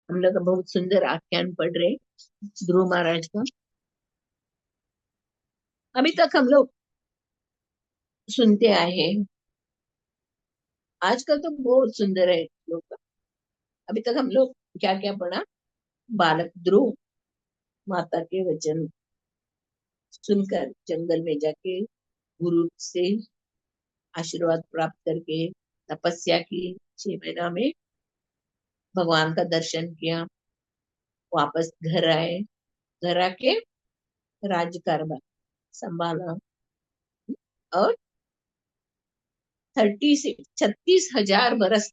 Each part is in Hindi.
हम लोग बहुत सुंदर आख्यान पढ़ रहे ध्रुव महाराज का। अभी तक हम लोग सुनते आए हैं। आजकल तो बहुत सुंदर है लोग का। अभी तक हम लोग क्या क्या पढ़ा। बालक ध्रुव माता के वचन सुनकर जंगल में जाके गुरु से आशीर्वाद प्राप्त करके तपस्या की, 6 महीना में भगवान का दर्शन किया, वापस घर आए। घर आके राज्य कारभार संभाला और 36,000 बरस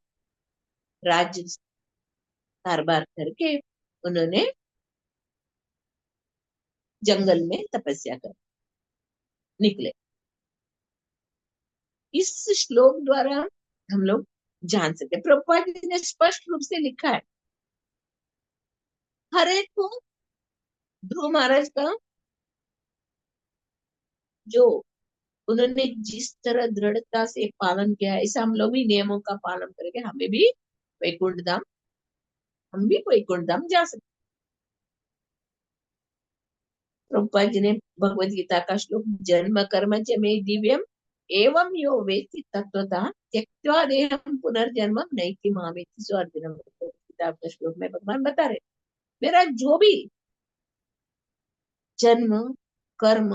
राज्य कारभार करके उन्होंने जंगल में तपस्या कर निकले। इस श्लोक द्वारा हम लोग जान सकते, प्रभुपाद जी ने स्पष्ट रूप से लिखा है हर एक को। ध्रुव महाराज का जो उन्होंने जिस तरह दृढ़ता से पालन किया है, ऐसा हम लोग भी नियमों का पालन करके हमें भी वैकुंठ धाम, हम भी वैकुंठ धाम जा सकते। प्रभुपाद जी ने भगवत गीता का श्लोक जन्म कर्म च मे दिव्यम एवं यो वेत्ति तत्वतः त्यक्त्वा देहम पुनर्जन्म नैति मामेति। सो अर्जुन किताब का श्लोक में भगवान बता रहे मेरा जो भी जन्म कर्म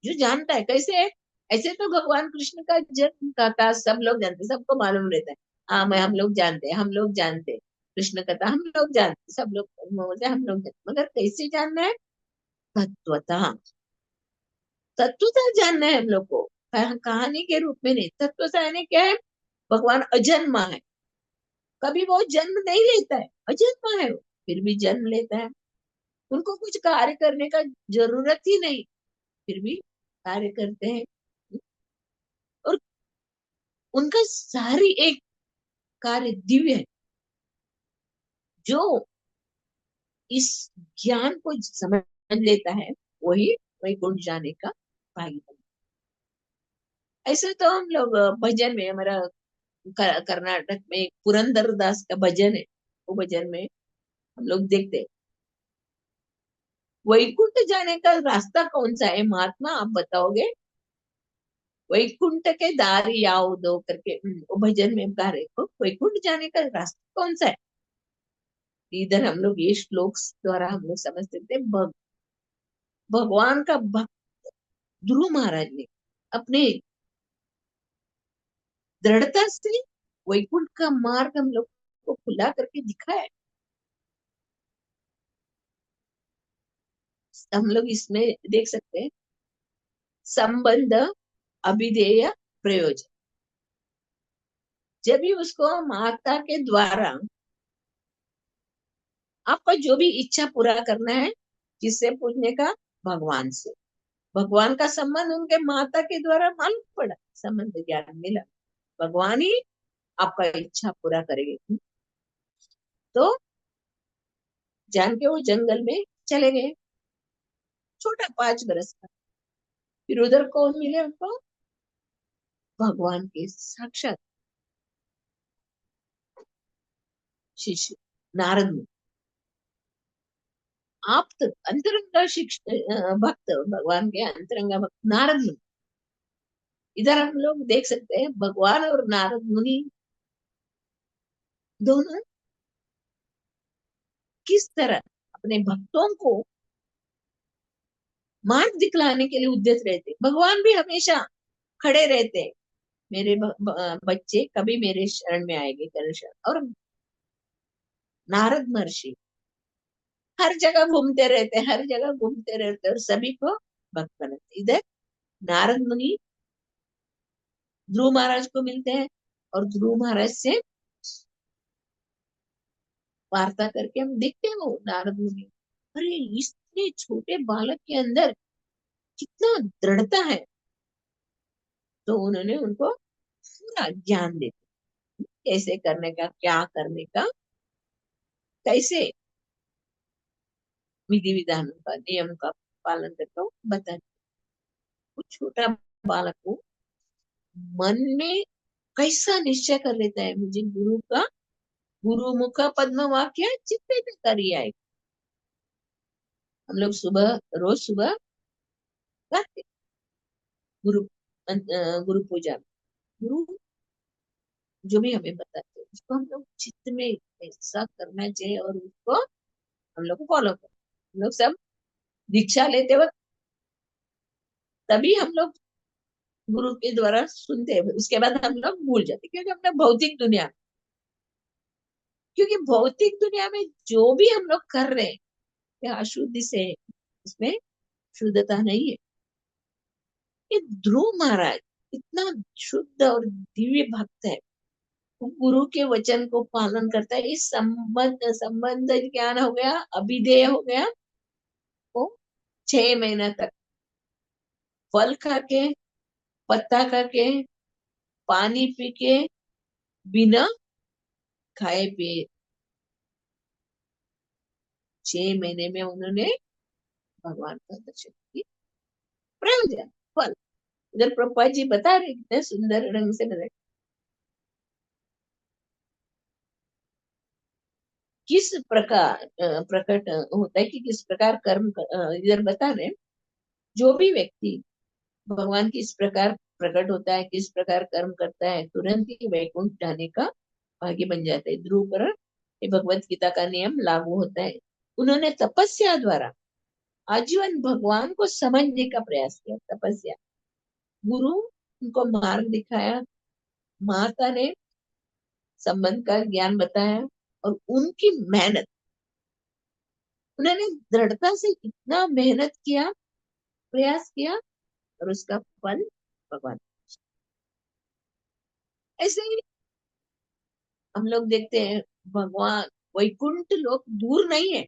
जो जानता है कैसे है। ऐसे तो भगवान कृष्ण का जन्म कथा सब लोग जानते, सबको मालूम रहता है। हाँ मैं हम लोग जानते हैं, हम लोग जानते हैं कृष्ण कथा, हम लोग जानते, सब लोग बोलते हैं, हम लोग जानते, मगर कैसे जानना है। तत्वतः, तत्वतः जानना है हम लोग को, कहानी के रूप में नहीं। तत्वतः यानी क्या है, भगवान अजन्मा है, कभी वो जन्म नहीं लेता है, अजन्मा है वो, फिर भी जन्म लेता है। उनको कुछ कार्य करने का जरूरत ही नहीं, फिर भी कार्य करते हैं। और उनका सारी एक कार्य दिव्य है। जो इस ज्ञान को समझ लेता है वही वैकुंठ जाने का भागी बनता है। ऐसे तो हम लोग भजन में हमारा कर्नाटक में एक पुरंदर दास का भजन है, वो भजन में हम लोग देखते हैं वैकुंठ जाने का रास्ता कौन सा है महात्मा आप बताओगे। वैकुंठ के दारी याव दो करके वो भजन में गा रहे हो, वैकुंठ जाने का रास्ता कौन सा है। इधर हम लोग ये श्लोक द्वारा हम लोग समझ सकते हैं भगवान का भक्त ध्रुव महाराज ने अपने दृढ़ता से वैकुंठ का मार्ग हम लोग को खुला करके दिखाया है। हम लोग इसमें देख सकते हैं संबंध अभिधेय प्रयोजन। जब भी उसको माता के द्वारा आपका जो भी इच्छा पूरा करना है, जिससे पूछने का, भगवान से, भगवान का संबंध उनके माता के द्वारा मालूम पड़ा, संबंध ज्ञान मिला, भगवान ही आपका इच्छा पूरा करेंगे। तो जान के वो जंगल में चले गए, छोटा 5 बरस का। फिर उधर कौन मिले उनको, भगवान के साक्षात शिष्य नारद मुनि, आप तो अंतरंगा भक्त, भगवान के अंतरंगा भक्त नारद मुनि। इधर हम लोग देख सकते हैं भगवान और नारद मुनि दोनों किस तरह अपने भक्तों को मार्ग दिखलाने के लिए उद्यत रहते। भगवान भी हमेशा खड़े रहते हैं, मेरे बच्चे कभी मेरे शरण में आएंगे कर शरण। और नारद महर्षि हर जगह घूमते रहते, हर जगह घूमते रहते और सभी को भक्त बनाते। इधर नारद मुनि ध्रुव महाराज को मिलते हैं और ध्रुव महाराज से वार्ता करके हम देखते हैं वो नारद मुनि, अरे इतने छोटे बालक के अंदर कितना दृढ़ता है। तो उन्होंने उनको पूरा ज्ञान दे, कैसे करने का, क्या करने का, कैसे विधि विधानों का, नियम का पालन करता हूँ बता। वो छोटा बालक को मन में कैसा निश्चय कर लेता है मुझे गुरु का गुरु मुख पद्म वाक्य चित्ते करिए। हम लोग सुबह, रोज सुबह गाते गुरु गुरु पूजा में। गुरु जो भी हमें बताते हैं उसको हम लोग चित्त में ऐसा करना चाहिए, और उसको हम लोग को फॉलो करें। हम लोग सब दीक्षा लेते वक्त तभी हम लोग गुरु के द्वारा सुनते हैं, उसके बाद हम लोग भूल जाते हैं, क्योंकि हमने भौतिक दुनिया, क्योंकि भौतिक दुनिया में जो भी हम लोग कर रहे हैं ये अशुद्धि से है, उसमें शुद्धता नहीं है। ये ध्रुव महाराज इतना शुद्ध और दिव्य भक्त है, वो गुरु के वचन को पालन करता है। इस संबंध संबंध ज्ञान हो गया, अभिधेय हो गया, वो 6 महीना तक फल खा के, पत्ता खा के, पानी पी के, बिना खाए पिए 6 महीने में उन्होंने भगवान का दर्शन किया। प्रयोजन, फल। इधर प्रभुपाद जी बता रहे कितने सुंदर ढंग से बता, किस प्रकार प्रकट होता है कि किस प्रकार कर्म इधर बता रहे हैं। जो भी व्यक्ति भगवान किस प्रकार प्रकट होता है, किस प्रकार कर्म करता है, तुरंत ही वैकुंठ जाने का भाग्य बन जाता है। ध्रुव पर ये भगवत गीता का नियम लागू होता है। उन्होंने तपस्या द्वारा आजीवन भगवान को समझने का प्रयास किया। तपस्या, गुरु उनको मार्ग दिखाया, माता ने संबंध का ज्ञान बताया, और उनकी मेहनत, उन्होंने दृढ़ता से इतना मेहनत किया, प्रयास किया, और उसका फल भगवान। ऐसे ही हम लोग देखते हैं भगवान वैकुंठ लोक दूर नहीं है।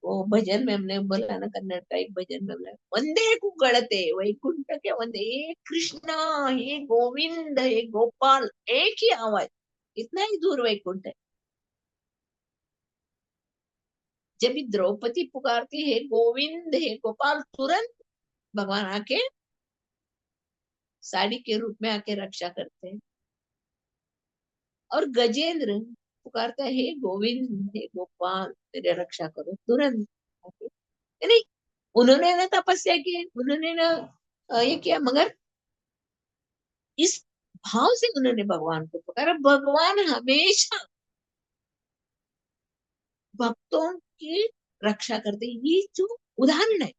वो भजन में हमने बोला ना, कन्नड़ का एक भजन में बोला, वंदे कुगड़ते वैकुंठ के वंदे, हे कृष्णा, हे गोविंद, हे गोपाल, एक ही आवाज, इतना ही दूर वैकुंठ है। जब भी द्रौपदी पुकारती है गोविंद, हे गोपाल, तुरंत भगवान आके साड़ी के रूप में आके रक्षा करते हैं। और गजेंद्र पुकारता है, हे गोविंद, हे गोपाल, तेरे रक्षा करो, तुरंत आके। नहीं, उन्होंने ना तपस्या की, उन्होंने ना ये किया, मगर इस भाव से उन्होंने भगवान को पुकारा। भगवान हमेशा भक्तों की रक्षा करते हैं। ये जो उदाहरण है,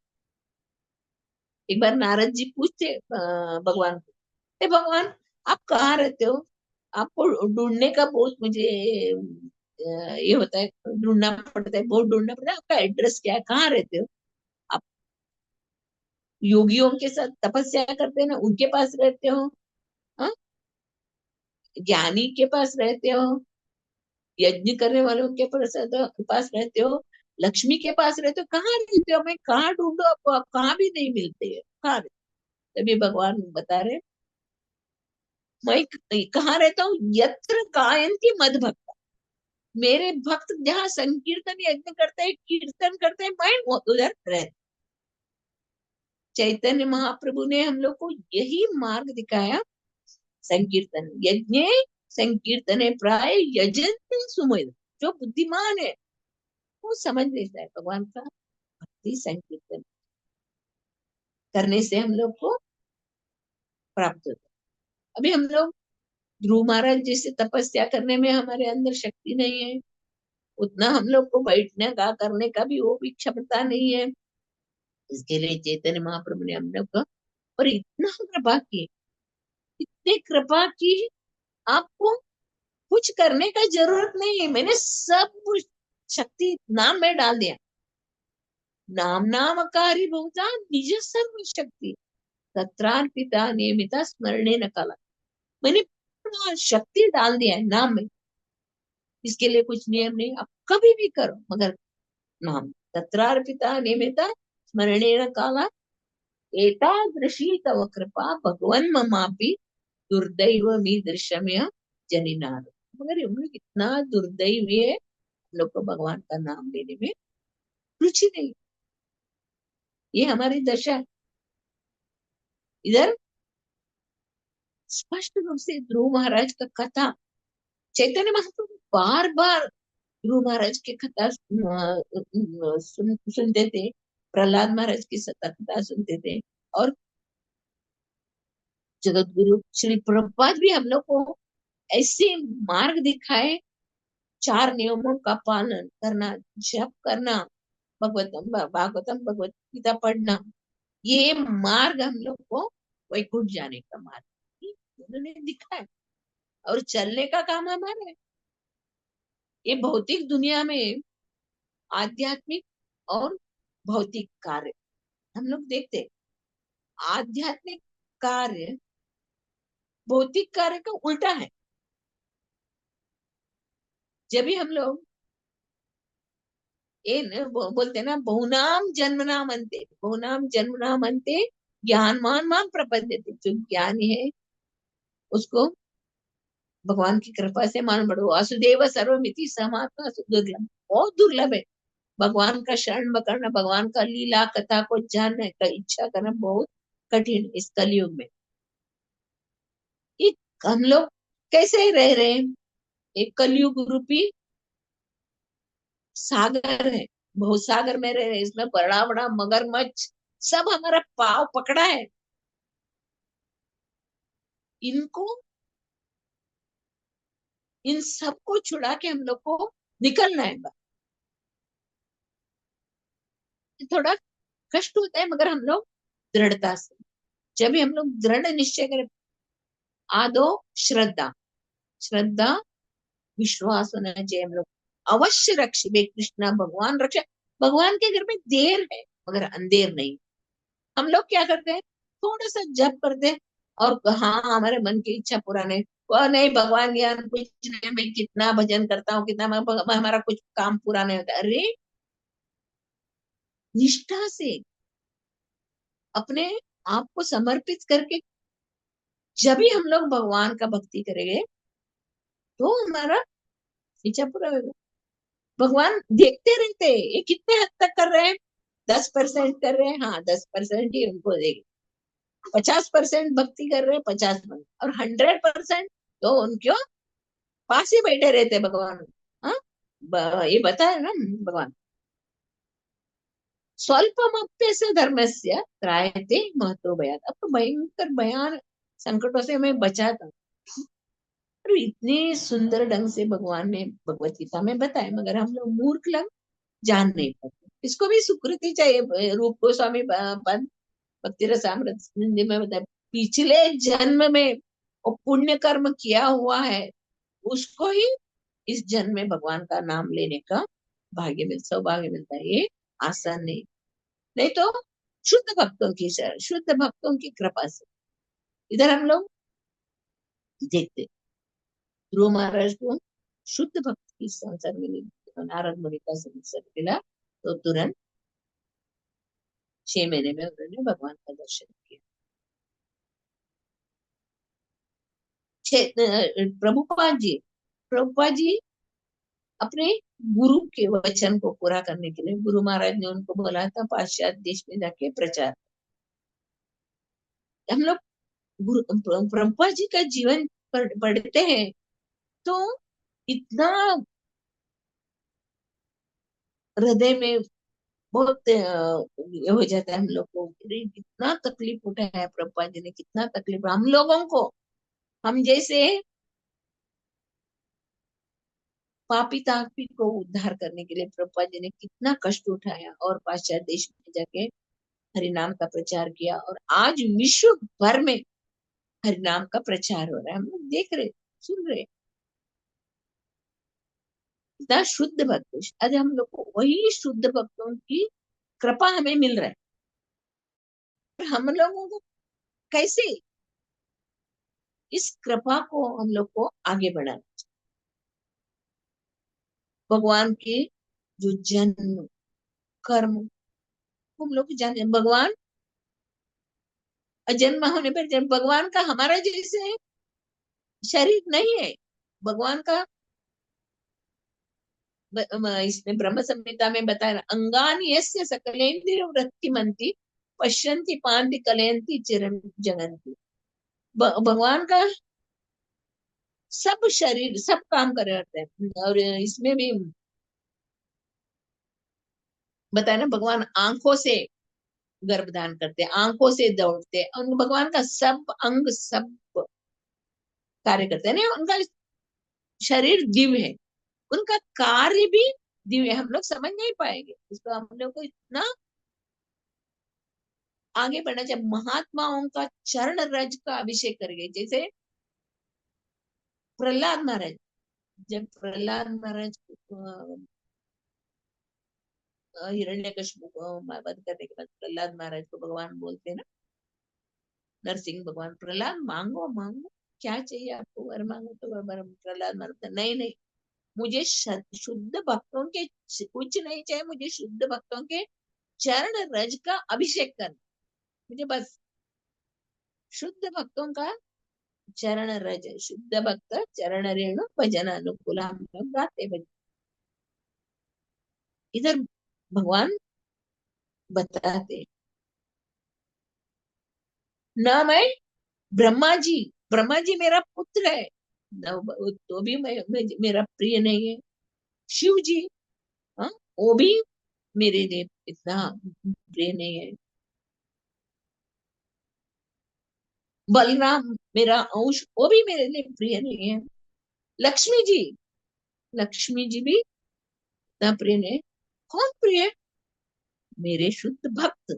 एक बार नारद जी पूछते भगवान को, हे भगवान, आप कहाँ रहते हो? आपको ढूंढने का बहुत मुझे ये होता है, ढूंढना पड़ता है, बहुत ढूंढना पड़ता है। आपका एड्रेस क्या है, कहाँ रहते हो आप? योगियों के साथ तपस्या करते हैं ना, उनके पास रहते हो? हाँ, ज्ञानी के पास रहते हो? यज्ञ करने वालों के पास रहते हो? लक्ष्मी के पास रहते हो? कहाँ रहते हो? मैं कहाँ ढूंढो आपको? आप कहाँ भी नहीं मिलते हैं, कहाँ रहते? तभी भगवान बता रहे, मैं कहाँ रहता हूँ, यत्र गायन्ति मद भक्त। मेरे भक्त जहाँ संकीर्तन यज्ञ करते हैं, कीर्तन करते हैं, मैं उधर रहता। चैतन्य महाप्रभु ने हम लोग को यही मार्ग दिखाया। संकीर्तन यज्ञ, संकीर्तन प्राय यजन्ति सुमेध। जो बुद्धिमान है वो समझ लेता है भगवान का भक्ति संकीर्तन करने से हम लोग को प्राप्त होता है। अभी हम लोग ध्रुव महाराज जैसे तपस्या करने में हमारे अंदर शक्ति नहीं है, उतना हम लोग को बैठने का करने का भी वो भी क्षमता नहीं है। इसके लिए चैतन्य महाप्रभु ने हम लोग को और इतना कृपा की, इतनी कृपा की, आपको कुछ करने का जरूरत नहीं है। मैंने सब शक्ति नाम में डाल दिया। नाम नामकारी बहुता निज सर्व शक्ति, तत्रार्पिता नियमिता स्मरणे न कला। मैंने पूरा शक्ति डाल दिया है नाम में। इसके लिए कुछ नियम नहीं, आप कभी भी करो, मगर नाम। तत्रार्पिता नियमिता स्मरणे न काला, एतादृशी तव कृपा भगवन् ममापि दुर्दैव मी दृश्यमय जनिनार। मगर हम लोग इतना दुर्दैवी है, हम लोग को भगवान का नाम लेने में रुचि नहीं। ये हमारी दशा है। इधर स्पष्ट रूप से ध्रुव महाराज का कथा चैतन्य महाप्रभु बार बार गुरु महाराज की कथा सुनते थे, प्रहलाद महाराज की सता कथा सुनते थे। और जगत गुरु श्री प्रभुपाद भी हम लोग को ऐसे मार्ग दिखाए, चार नियमों का पालन करना, जप करना, भागवतम भगवत गीता पढ़ना, ये मार्ग हम लोग को वैकुंठ जाने का मार्ग उन्होंने दिखाया। और चलने का काम हमारा है। ये भौतिक दुनिया में आध्यात्मिक और भौतिक कार्य हम लोग देखते हैं। आध्यात्मिक कार्य भौतिक कार्य का उल्टा है। जब भी हम लोग बोलते ना, बहुनाम जन्मनाम अंते, बहुनाम जन्मनाम अंते ज्ञानवान माम प्रपद्यते, जो ज्ञानी है उसको भगवान की कृपा से मान बढ़ो। वासुदेव सर्वमिति समात्मा दुर्लभ, बहुत दुर्लभ है। भगवान का शरण करना, भगवान का लीला कथा को जानने का इच्छा करना बहुत कठिन इस कलयुग में। हम लोग कैसे रह रहे हैं? एक कलयुग रूपी सागर है, बहुत सागर में रह रहे हैं। इसमें बड़ा बड़ा मगरमच्छ सब हमारा पाव पकड़ा है। इनको, इन सबको छुड़ा के हम लोग को निकलना है। थोड़ा कष्ट होता है, मगर हम लोग दृढ़ता से, जब भी हम लोग दृढ़ निश्चय करें, आदो श्रद्धा, श्रद्धा विश्वास होना चाहिए। हम लोग अवश्य रक्षिबे कृष्णा, भगवान रक्षा। भगवान के घर में देर है मगर अंधेर नहीं। हम लोग क्या करते हैं, थोड़ा सा जप करते हैं और हाँ हमारे मन की इच्छा पूरा नहीं, वह नहीं, भगवान ज्ञान कुछ नहीं, मैं कितना भजन करता हूँ, कितना हमारा कुछ काम पूरा नहीं होता। अरे निष्ठा से अपने आप को समर्पित करके जब भी हम लोग भगवान का भक्ति करेंगे तो हमारा इच्छा पूरा होगा। भगवान देखते रहते हैं ये कितने हद तक कर रहे हैं। 10% कर रहे हैं, हाँ 10% ही उनको देंगे। 50% भक्ति कर रहे हैं, 50%, और 100% तो उनके पास ही बैठे रहते हैं भगवान। हाँ, ये बताया ना भगवान, स्वल्पमप्यस्य धर्मस्य त्रायते महतो भयात्। अब तो भयंकर भयान संकटों से मैं बचा था। और इतने सुंदर ढंग से भगवान ने भगवत गीता में बताया, मगर हम लोग मूर्ख लोग जान नहीं पाते। इसको भी सुकृति चाहिए। रूप गोस्वामी पद भक्ति रसामृत हिंदी में बताया, पिछले जन्म में वो पुण्य कर्म किया हुआ है, उसको ही इस जन्म में भगवान का नाम लेने का सौभाग्य मिलता है। ये आसान नहीं। नहीं तो शुद्ध भक्तों की कृपा से इधर हम लोग देखते, ध्रुव महाराज को शुद्ध भक्त की संसर्ग मिली, तो नारद मुनि का संसर्ग मिला, तो तुरंत 6 महीने में उन्होंने भगवान का दर्शन किया। प्रभुपाद जी अपने गुरु के वचन को पूरा करने के लिए गुरु महाराज ने उनको बोला था पाश्चात्य देश में जाके प्रचार। हम लोग प्रभुपाद जी का जीवन पढ़ते हैं तो इतना हृदय में बहुत ये हो जाता है हम लोग को। अरे कितना तकलीफ उठाया है प्रभुपाद जी ने, कितना तकलीफ हम लोगों को, हम जैसे पापी तापी को उद्धार करने के लिए प्रभुपाद जी ने कितना कष्ट उठाया और पाश्चात्य देश में जाके हरि नाम का प्रचार किया। और आज विश्व भर में हरि नाम का प्रचार हो रहा है, हम लोग देख रहे, सुन रहे। इतना शुद्ध भक्त, आज हम लोग को वही शुद्ध भक्तों की कृपा हमें मिल रहा है। हम लोगों को कैसे इस कृपा को हम लोग को आगे बढ़ाना, भगवान के जो जन्म कर्म हम लोग जानते हैं। भगवान जन्म होने पर जब भगवान का हमारा जैसे शरीर नहीं है। भगवान का इसमें ब्रह्म संहिता में बताया, अंगानि यस्य सकलेन्द्रिय वृत्तिमन्ति पश्यन्ति पांति कलयन्ति चिरं जगन्ति। भगवान का सब शरीर सब काम कर रहे हैं। और इसमें भी बताया ना, भगवान आंखों से गर्भधान करते हैं, आंखों से दौड़ते हैं, और भगवान का सब अंग सब कार्य करते हैं ना। उनका शरीर दिव्य है, उनका कार्य भी दिव्य है। हम लोग समझ नहीं पाएंगे इसको, हम लोग को इतना आगे बढ़ना चाहिए। महात्माओं का चरण रज का अभिषेक करेंगे, जैसे प्रहलाद महाराज। जब प्रहलाद महाराज हिरण्यकशिपु को वध करने के बाद प्रहलाद महाराज को भगवान बोलते हैं ना, नरसिंह भगवान, प्रहलाद मांगो मांगो, क्या चाहिए आपको, वर मांगो तो वर। प्रहलाद महाराज, नहीं नहीं, मुझे शुद्ध भक्तों के कुछ नहीं चाहिए, मुझे शुद्ध भक्तों के चरण रज का अभिषेक करना, मुझे बस शुद्ध भक्तों का चरण रज, शुद्ध भक्त चरण रेणु भजन अनुकूल, हम लोग गाते भजन। इधर भगवान बताते ना, मैं ब्रह्मा जी मेरा पुत्र है, तो भी मेरा प्रिय नहीं है। शिव जी, हाँ, वो भी मेरे लिए इतना प्रिय नहीं है। बलराम मेरा अंश, वो भी मेरे लिए प्रिय नहीं है। लक्ष्मी जी, लक्ष्मी जी भी इतना प्रिय नहीं है। कौन प्रिय है? मेरे शुद्ध भक्त।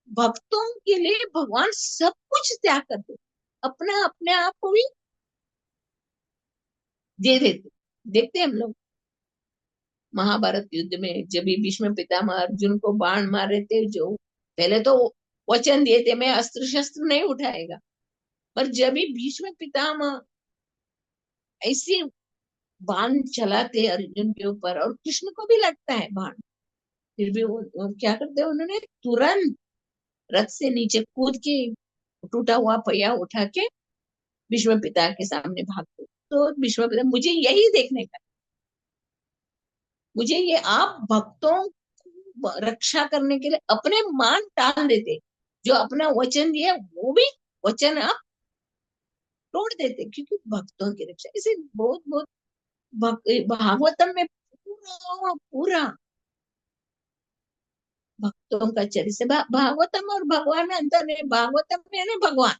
भक्तों के लिए भगवान सब कुछ त्याग करते, अपना अपने आप को भी दे देते। देखते हैं हम लोग महाभारत युद्ध में, जब भी भीष्म पितामह अर्जुन को बाण मार रहे थे, जो पहले तो वचन दिए थे मैं अस्त्र शस्त्र नहीं उठाएगा, पर जब भी भीष्म पितामह ऐसे बाण चलाते अर्जुन के ऊपर, और कृष्ण को भी लगता है बाण, फिर भी वो क्या करते हैं, उन्होंने तुरंत रथ से नीचे कूद के टूटा हुआ पहिया उठा के भीष्म पिता के सामने भागते। तो भीष्म पिता, मुझे यही देखने का, मुझे ये आप भक्तों को रक्षा करने के लिए अपने मान टाल देते, जो अपना वचन दिया वो भी वचन आप तोड़ देते, क्योंकि भक्तों की रक्षा। इसे बहुत बहुत भागवतम में पूरा पूरा भक्तों का चरित्र, भागवतम और भगवान में अंतर नहीं। भागवतम में ना भगवान,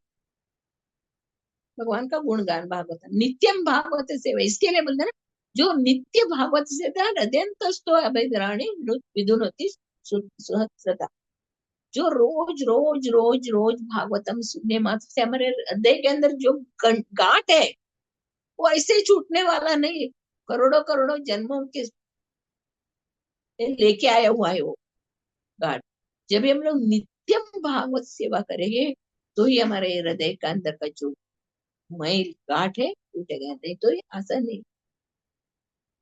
भगवान का गुणगान, भागवतम नित्यम भागवत सेवा, इसके लिए बोलते हैं ना, जो नित्य भागवत से हृदयंतस्तो अभयराणी विदुनोति सुहृदा, जो रोज रोज रोज रोज भागवतम सुनने मात्र से हमारे हृदय के अंदर जो गांठ है, वो ऐसे छूटने वाला नहीं, करोड़ों करोड़ों जन्मों के लेके आया हुआ है वो गांठ। जब भी हम लोग नित्यम भागवत सेवा करेंगे, तो ही हमारे हृदय का अंदर का जो मैल गांठ है टूटेगा, नहीं तो ये आसान नहीं।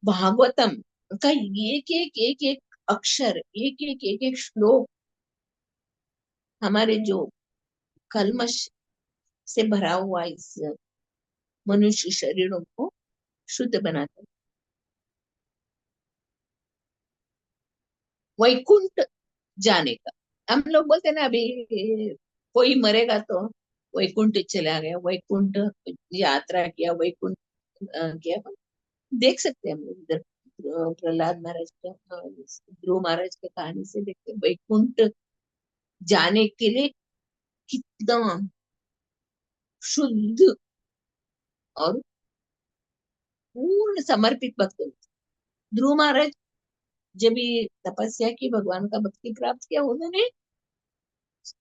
भागवतम का एक एक अक्षर, एक एक श्लोक हमारे जो कल्मश से भरा हुआ इस मनुष्य शरीरों को शुद्ध बनाता है। वैकुंठ जाने का, हम लोग बोलते हैं ना, अभी कोई मरेगा तो वैकुंठ चला गया, वैकुंठ यात्रा किया, वैकुंठ किया। देख सकते हैं हम लोग इधर प्रहलाद महाराज का, ध्रुव महाराज की कहानी से देखते हैं, वैकुंठ जाने के लिए कितना शुद्ध और पूर्ण समर्पित भक्त होते। ध्रुव महाराज जब ये तपस्या की, भगवान का भक्ति प्राप्त किया, उन्होंने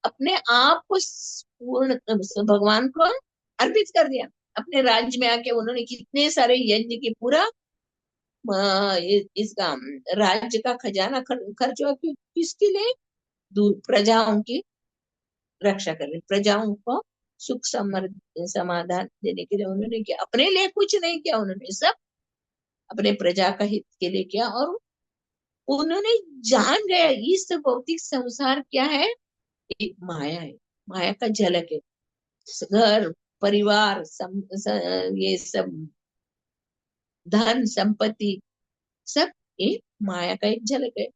अपने आप को पूर्ण भगवान को अर्पित कर दिया। अपने राज्य में आके उन्होंने कितने सारे यज्ञ की, पूरा इसका राज्य का खजाना खर्च हुआ, किसके लिए? दूर प्रजाओं की रक्षा कर रहे, प्रजाओं को सुख समृद्धि समाधान देने के लिए उन्होंने किया, अपने लिए कुछ नहीं किया, उन्होंने सब अपने प्रजा का हित के लिए किया। और उन्होंने जान गया इस भौतिक संसार क्या है, एक माया है, माया का झलक है। घर परिवार ये सब धन संपत्ति सब एक माया का एक झलक है।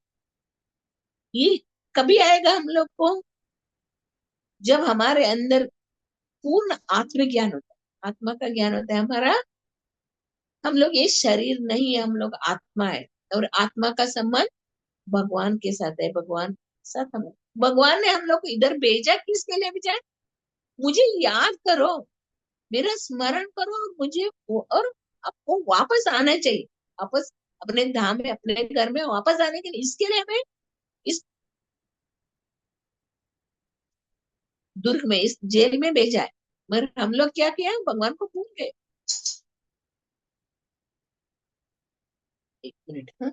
ये कभी आएगा हम लोग को, जब हमारे अंदर पूर्ण आत्मज्ञान होता है, आत्मा का ज्ञान होता है हमारा। हम लोग ये शरीर नहीं है, हम लोग आत्मा है। और आत्मा का संबंध भगवान के साथ है, भगवान के साथ हम। भगवान ने हम लोग को इधर भेजा, किसके लिए भेजा? मुझे याद करो, मेरा स्मरण करो, और मुझे और आपको वापस आना चाहिए, वापस अपने धाम में, अपने घर में वापस आने के लिए। इसके लिए हमें इस दुर्ग में, इस जेल में भेजा है। मगर हम लोग क्या किया, भगवान को भूल गए। एक मिनट, हाँ।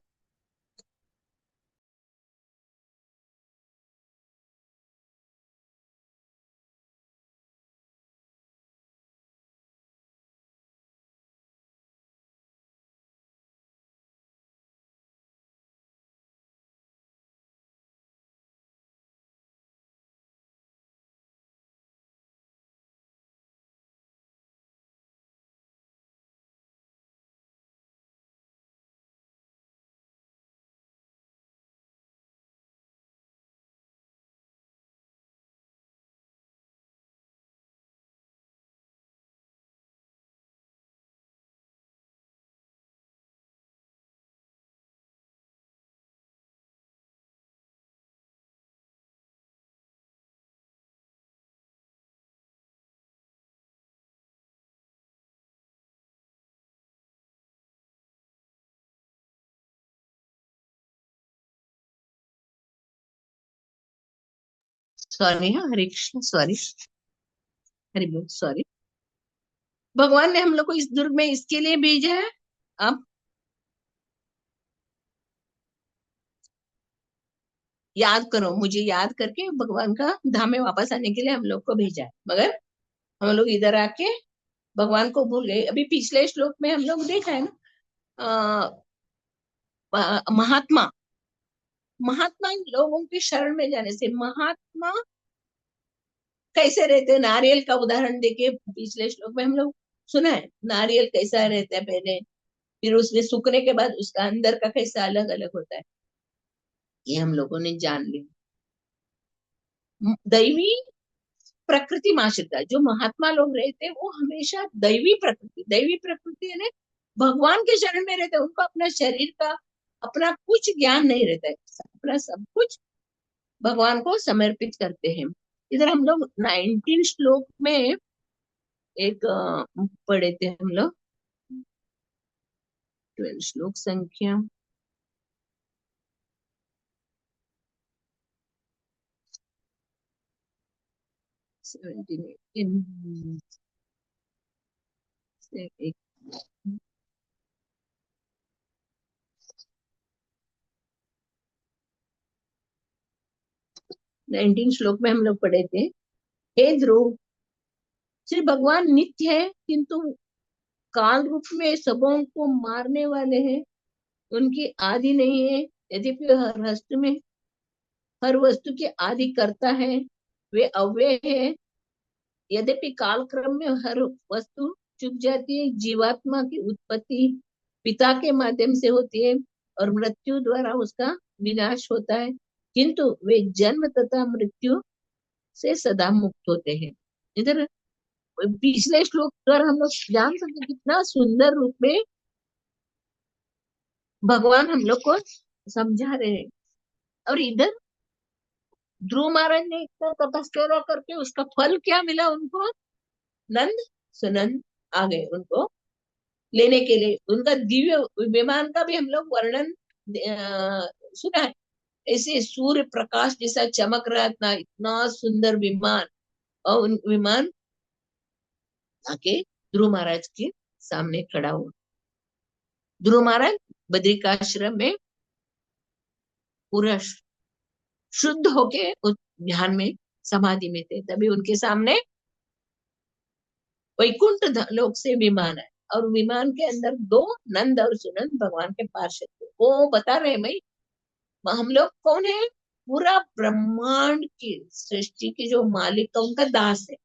सॉरी, हाँ, हरे कृष्ण, सॉरी, हरि बोल, सॉरी। भगवान ने हम लोग को इस दुर्ग में इसके लिए भेजा है। आप याद करो, मुझे याद करके भगवान का धाम में वापस आने के लिए हम लोग को भेजा है। मगर हम लोग इधर आके भगवान को भूल गए। अभी पिछले श्लोक में हम लोग देखा है ना, महात्मा, महात्मा लोगों की शरण में जाने से, महात्मा कैसे रहते हैं, नारियल का उदाहरण देके पिछले श्लोक में हम लोग सुना है। नारियल कैसा रहता है पहले, फिर उसमें सूखने के बाद उसका अंदर का कैसा अलग अलग होता है, ये हम लोगों ने जान लिया। दैवी प्रकृति में आश्रित है। जो महात्मा लोग रहते हैं वो हमेशा दैवी प्रकृति, दैवी प्रकृति यानी भगवान के शरण में रहते हैं। उनको अपना शरीर का, अपना कुछ ज्ञान नहीं रहता है, अपना सब कुछ भगवान को समर्पित करते हैं। इधर हम लोग 19 श्लोक में एक पढ़े थे हम लोग, 12 श्लोक संख्या 17, 18 से एक 19 श्लोक में हम लोग पढ़े थे। हे ध्रुव, श्री भगवान नित्य है, किंतु काल रूप में सबों को मारने वाले हैं। उनकी आदि नहीं है, यद्यपि हर हस्त में हर वस्तु के आदि करता है। वे अव्यय है, यद्यपि काल क्रम में हर वस्तु चुक जाती है। जीवात्मा की उत्पत्ति पिता के माध्यम से होती है और मृत्यु द्वारा उसका विनाश होता है, किंतु वे जन्म तथा मृत्यु से सदा मुक्त होते हैं। इधर पिछले श्लोक पर हम लोग जान सकते कितना सुंदर रूप में भगवान हम लोग को समझा रहे हैं। और इधर ध्रुव महाराज ने इतना तपस्या करके उसका फल क्या मिला उनको? नंद सुनंद आ गए उनको लेने के लिए। उनका दिव्य विमान का भी हम लोग वर्णन सुना है। ऐसे सूर्य प्रकाश जैसा चमक रहा था, इतना सुंदर विमान। और उन विमान आके ध्रुव महाराज के सामने खड़ा हुआ। ध्रुव महाराज बद्रिकाश्रम में पूरा शुद्ध होके उस ध्यान में, समाधि में थे। तभी उनके सामने वैकुंठ लोक से विमान है, और विमान के अंदर दो नंद और सुनंद भगवान के पार्षद थे। वो बता रहे भाई, हम लोग कौन है? पूरा ब्रह्मांड की सृष्टि के जो मालिक का, उनका दास है।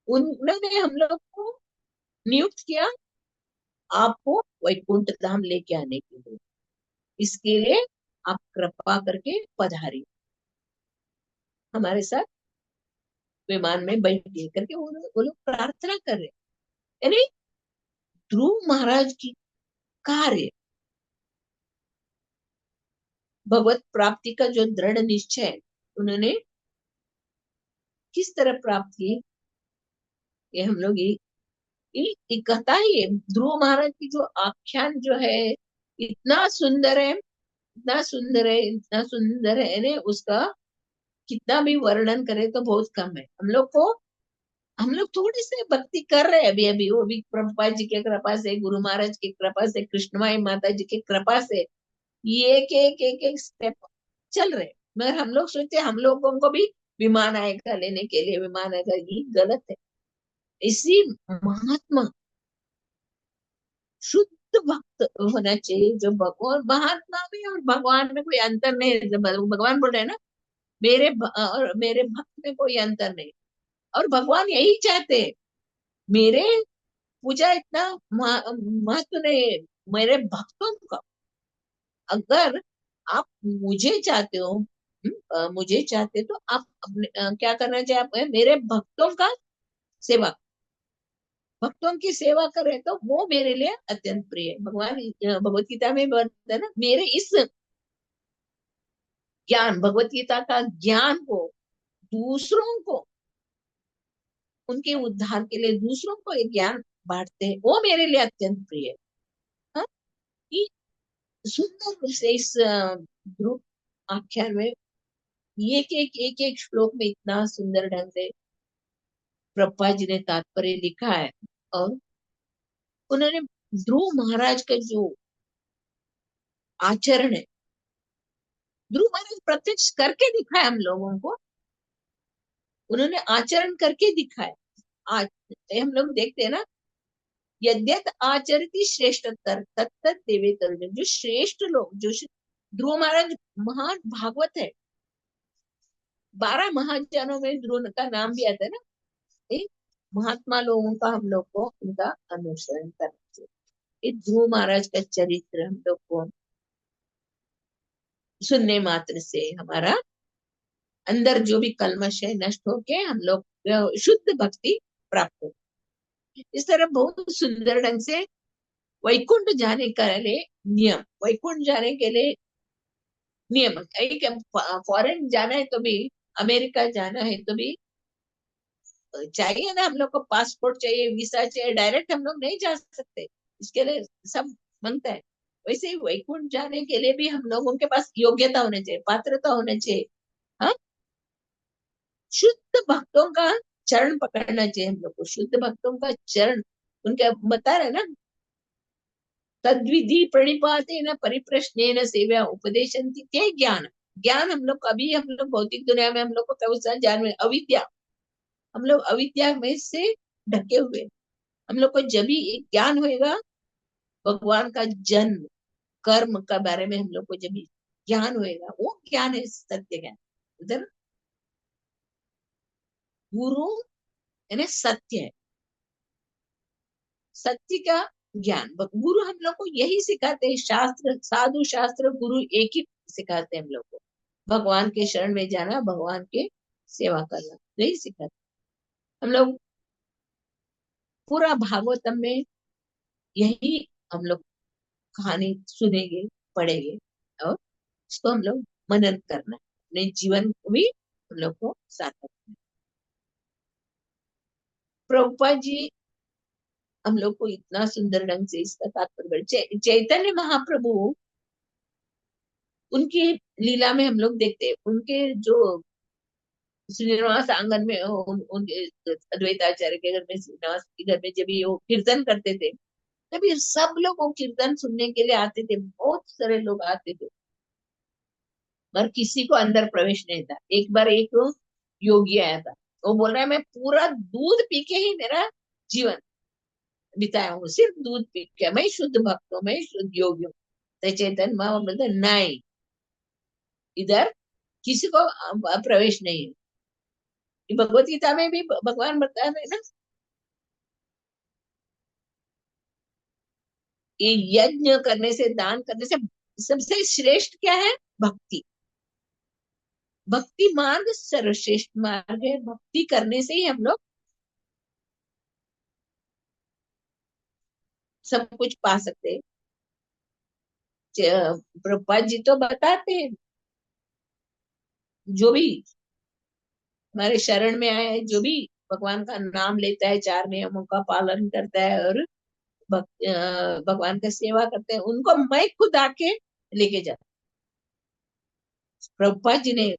उन्होंने हम लोग को नियुक्त किया आपको वैकुंठ धाम लेके आने के लिए। इसके लिए आप कृपा करके पधारिए हमारे साथ। विमान में बैठिए करके वो लोग प्रार्थना कर रहे। यानी ध्रुव महाराज की कार्य, भगवत प्राप्ति का जो दृढ़ निश्चय उन्होंने किस तरह प्राप्त की, ये हम लोग ये कहता ही है। ध्रुव महाराज की जो आख्यान जो है इतना सुंदर है, इतना सुंदर है, इतना सुंदर है ने उसका कितना भी वर्णन करे तो बहुत कम है। हम लोग थोड़ी से भक्ति कर रहे हैं अभी अभी, वो भी प्रभुपाद जी के कृपा से, गुरु महाराज की कृपा से, कृष्णमाई माता जी की कृपा से ये एक स्टेप चल रहे। मगर हम लोग सोचते हम लोगों को भी विमान आएगा लेने के लिए, विमान आएगा, ये गलत है। इसी महात्मा शुद्ध भक्त होना चाहिए, जो भगवान महात्मा में और भगवान में कोई अंतर नहीं है। जब भगवान बोल रहे हैं ना, और मेरे भक्त में कोई अंतर नहीं। और भगवान यही चाहते हैं, मेरे पूजा इतना महत्व नहीं है, मेरे भक्तों का। अगर आप मुझे चाहते हो, मुझे चाहते तो आप अपने क्या करना चाहिए, आप मेरे भक्तों का सेवा, भक्तों की सेवा करें तो वो मेरे लिए अत्यंत प्रिय है। भगवान भगवत गीता में बताते हैं ना, मेरे इस ज्ञान, भगवत गीता का ज्ञान को दूसरों को, उनके उद्धार के लिए दूसरों को ये ज्ञान बांटते हैं, वो मेरे लिए अत्यंत प्रिय है। हाँ? ये सुंदर से इस ध्रुव आख्यान में एक एक श्लोक में इतना सुंदर ढंग से प्रभुपाद जी ने तात्पर्य लिखा है। और उन्होंने ध्रुव महाराज का जो आचरण है, ध्रुव महाराज प्रत्यक्ष करके दिखाया हम लोगों को, उन्होंने आचरण करके दिखाया। आज हम लोग देखते हैं ना, यद्यत आचरति श्रेष्ठतर तत्त देवेतर, जो श्रेष्ठ लोग, ध्रुव महाराज महान भागवत है, 12 महाजनों में ध्रुव का नाम भी आता है ना। ये महात्मा लोगों का हम लोग को उनका अनुसरण करना चाहिए। ये ध्रुव महाराज का चरित्र हम लोग को सुनने मात्र से हमारा अंदर जो भी कल्मश है नष्ट होके हम लोग शुद्ध भक्ति प्राप्त हो। इस तरह बहुत सुंदर ढंग से वैकुंठ जाने के लिए नियम, वैकुंठ जाने के लिए नियम, एक फॉरेन जाना है तो भी, अमेरिका जाना है तो भी चाहिए ना, हम लोग को पासपोर्ट चाहिए, वीसा चाहिए, डायरेक्ट हम लोग नहीं जा सकते, इसके लिए सब मांगता है। वैसे ही वैकुंठ जाने के लिए भी हम लोगों के पास योग्यता होनी चाहिए, पात्रता होनी चाहिए। हाँ, शुद्ध भक्तों का चरण पकड़ना चाहिए हम लोग को, शुद्ध भक्तों का चरण, उनके बता रहे ना, तद्विधि प्रणिपातेन परिप्रश्नेन सेवा उपदेशन्ति ते ज्ञान। ज्ञान हम लोग अभी, हम लोग भौतिक दुनिया में हम लोग को क्या जान में अविद्या, हम लोग अविद्या में से ढके हुए। हम लोग को जब भी एक ज्ञान होएगा भगवान का जन्म कर्म का बारे में, हम लोग को जब भी ज्ञान होएगा, वो ज्ञान है सत्य ज्ञान। उधर गुरु यानी सत्य है, सत्य का ज्ञान गुरु हम लोग को यही सिखाते हैं। शास्त्र, साधु शास्त्र गुरु एक ही सिखाते हैं हम लोग को, भगवान के शरण में जाना, भगवान के सेवा करना, यही सिखाते हम लोग। पूरा भागवतम में यही हम लोग कहानी सुनेंगे, पढ़ेंगे, और उसको हम लोग मनन करना है, अपने जीवन को भी हम लोग को सार्थक करना है। प्रभुपाद जी हम लोग को इतना सुंदर ढंग से इसका तात्पर्य, चैतन्य महाप्रभु, उनकी लीला में हम लोग देखते हैं, उनके जो श्रीनिवास आंगन में उनके अद्वैताचार्य के घर में, श्रीनिवास के घर में जब ये वो कीर्तन करते थे, तभी सब लोग वो कीर्तन सुनने के लिए आते थे, बहुत सारे लोग आते थे, पर किसी को अंदर प्रवेश नहीं था। एक बार एक योगी आया था, वो बोल रहा है मैं पूरा दूध पी के ही मेरा जीवन बिताया हूँ, सिर्फ दूध पी के, मैं शुद्ध भक्त हूँ, मैं शुद्ध योगी हूँ। तो चैतन्य महाप्रभु बोलते नहीं, इधर किसी को प्रवेश नहीं है। भगवत गीता में भी भगवान बता रहे ना, ये यज्ञ करने से, दान करने से सबसे श्रेष्ठ क्या है, भक्ति। भक्ति मार्ग सर्वश्रेष्ठ मार्ग है। भक्ति करने से ही हम लोग सब कुछ पा सकते हैं। प्रभुपाद जी तो बताते हैं, जो भी हमारे शरण में आए हैं, जो भी भगवान का नाम लेता है, चार नियमों का पालन करता है और भगवान का सेवा करते हैं, उनको मैं खुद आके लेके जाता। प्रभुपाद जी ने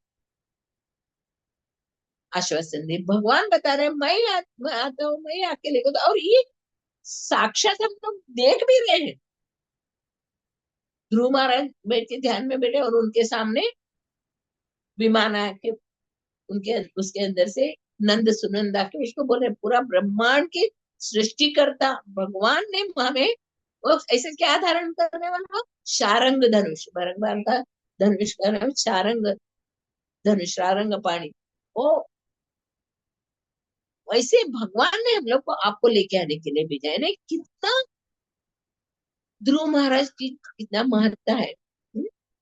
आश्वासन दिए, भगवान बता रहे हैं मैं आता हूँ, मैं आके लेके और ये साक्षात हम लोग देख भी रहे हैं। ध्रुव महाराज बैठ के ध्यान में बैठे और उनके सामने विमान आके उनके उसके अंदर से नंद सुनंदा के उसको बोले, पूरा ब्रह्मांड की सृष्टिकर्ता भगवान ने हमें वो ऐसे क्या धारण करने वाला, शारंग धनुष, भगवान का धनुष का नाम शारंग धनुष, शारंग पाणी। वो वैसे भगवान ने हम लोग को आपको लेके आने के लिए भेजा है ना। कितना ध्रुव महाराज की कितना महत्ता है,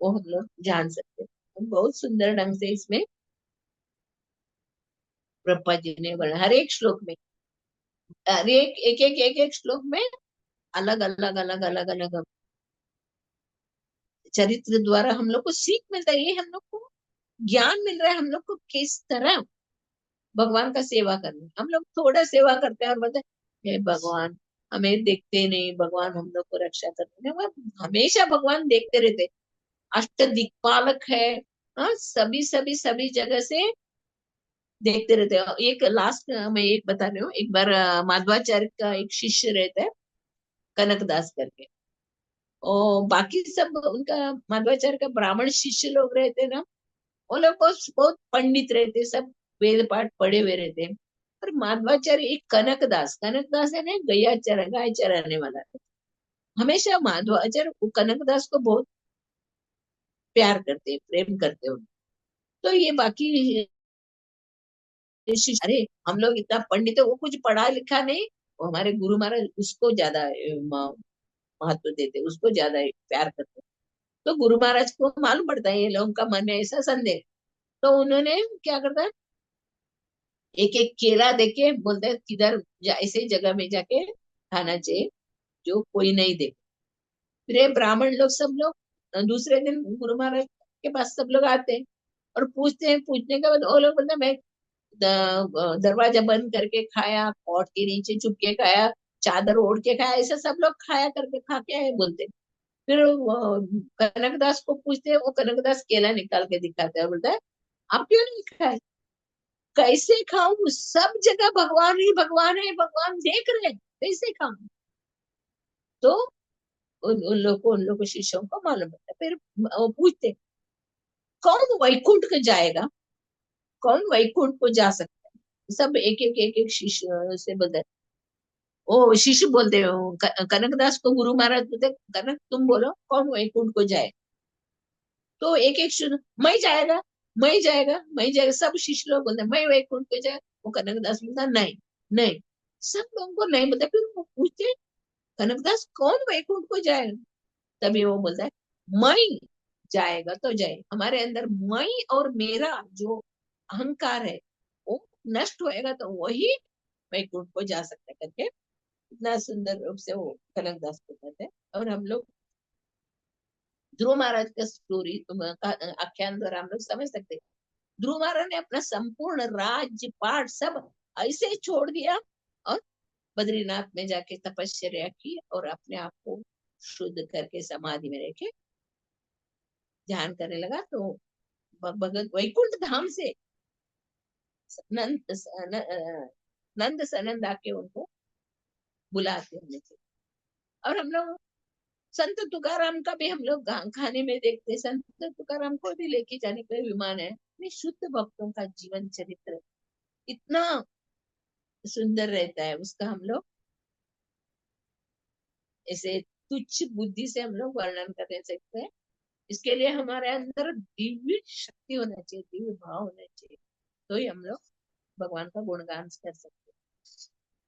वो हम लोग जान सकते हैं। बहुत सुंदर ढंग से इसमें प्रभुपाद जी ने बोला, हर एक श्लोक में, हर एक श्लोक में अलग अलग अलग अलग अलग चरित्र द्वारा हम लोग को सीख मिलता है। ये हम लोग को ज्ञान मिल रहा है, हम लोग को किस तरह भगवान का सेवा करना। हम लोग थोड़ा सेवा करते हैं और बोलते हैं हे भगवान हमें देखते नहीं, भगवान हम लोग को रक्षा करते हैं। हमेशा भगवान देखते रहते, अष्ट दिक्पालक है। हाँ, सभी सभी सभी जगह से देखते रहते हैं। एक लास्ट मैं एक बता रही हूँ, एक बार माधवाचार्य का एक शिष्य रहता है, कनकदास करके। और बाकी सब उनका माधवाचार्य का ब्राह्मण शिष्य लोग रहते हैं ना, वो लोग बहुत पंडित रहते, सब वेद पाठ पढ़े हुए रहते हैं। पर माधवाचार्य एक कनकदास, कनकदास है ना, गाय चराने वाला। हमेशा माधवाचार्य कनकदास को बहुत प्यार करते, प्रेम करते हो। तो ये बाकी शिष्य, अरे हम लोग इतना पंडित है, वो कुछ पढ़ा लिखा नहीं, वो हमारे गुरु महाराज उसको ज्यादा महत्व देते, उसको ज्यादा प्यार करते। तो गुरु महाराज को मालूम पड़ता है ये लोगों का मन में ऐसा संदेह। तो उन्होंने क्या करता है, एक एक केला देके बोलते हैं किधर ऐसे जगह में जाके खाना चाहिए जो कोई नहीं दे। फिर ये ब्राह्मण लोग सब लोग दूसरे दिन गुरु महाराज के पास सब लोग आते हैं और पूछते हैं। पूछने के बाद वो लोग बोलते हैं, मैं दरवाजा बंद करके खाया, पॉट के नीचे छुप के खाया, चादर ओढ़ के खाया, ऐसा सब लोग खाया करके खा के आए बोलते हैं। फिर कनकदास को पूछते हैं, वो कनकदास केला निकाल के दिखाता है, बोलता है आप क्यों नहीं खाए, कैसे खाऊं, सब जगह भगवान ही भगवान है, भगवान देख रहे हैं, कैसे खाऊं। तो उन लोग को शिष्यों को मालूम पड़ता है। फिर वो पूछते कौन वैकुंठ को जाएगा, कौन वैकुंठ को जा सकता है। सब एक एक शिष्य से बोलते, ओ शिष्य बोलते हो कनकदास को गुरु महाराज बोलते, कनक तुम बोलो कौन वैकुंठ को जाए। तो एक एक शिष्य मैं जाएगा, मैं जाएगा, मैं जाएगा, सब शिष्य लोग बोलते मैं वैकुंठ को जाए। वो कनकदास बोलता नहीं, नहीं, सब लोगों को नहीं बोलता। फिर वो पूछते कनकदास कौन वैकुंठ को जाएगा। तभी वो बोलता है मैं जाएगा तो जाए, हमारे अंदर मैं और मेरा जो अहंकार है वो नष्ट होएगा तो वही वैकुंठ को जा सकता है करके इतना सुंदर रूप से वो कनकदास को कहते हैं। और हम लोग ध्रुव महाराज का स्टोरी आख्यान द्वारा हम लोग समझ सकते हैं। ध्रुव महाराज ने अपना संपूर्ण राज्य पाठ सब ऐसे ही छोड़ दिया और बद्रीनाथ में जाके तपस्या की और अपने आप को शुद्ध करके समाधि में रखे ध्यान करने लगा। तो भगत वैकुंठ धाम से नंद नंद सनंद आके उनको बुलाते होने थे। और हम लोग संत तुकाराम का भी हम लोग खाने में देखते हैं। संत तुकाराम को भी लेके जाने का विमान है। इतने शुद्ध भक्तों का जीवन चरित्र इतना सुंदर रहता है, उसका हम लोग ऐसे तुच्छ बुद्धि से हम लोग वर्णन कर नहीं सकते हैं। इसके लिए हमारे अंदर दिव्य शक्ति होना चाहिए, दिव्य भाव होना चाहिए, तो ही हम लोग भगवान का गुणगान कर सकते हैं।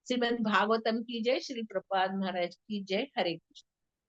श्रीमद् भागवतम की जय, श्री प्रपाद महाराज की जय। हरे कृष्ण।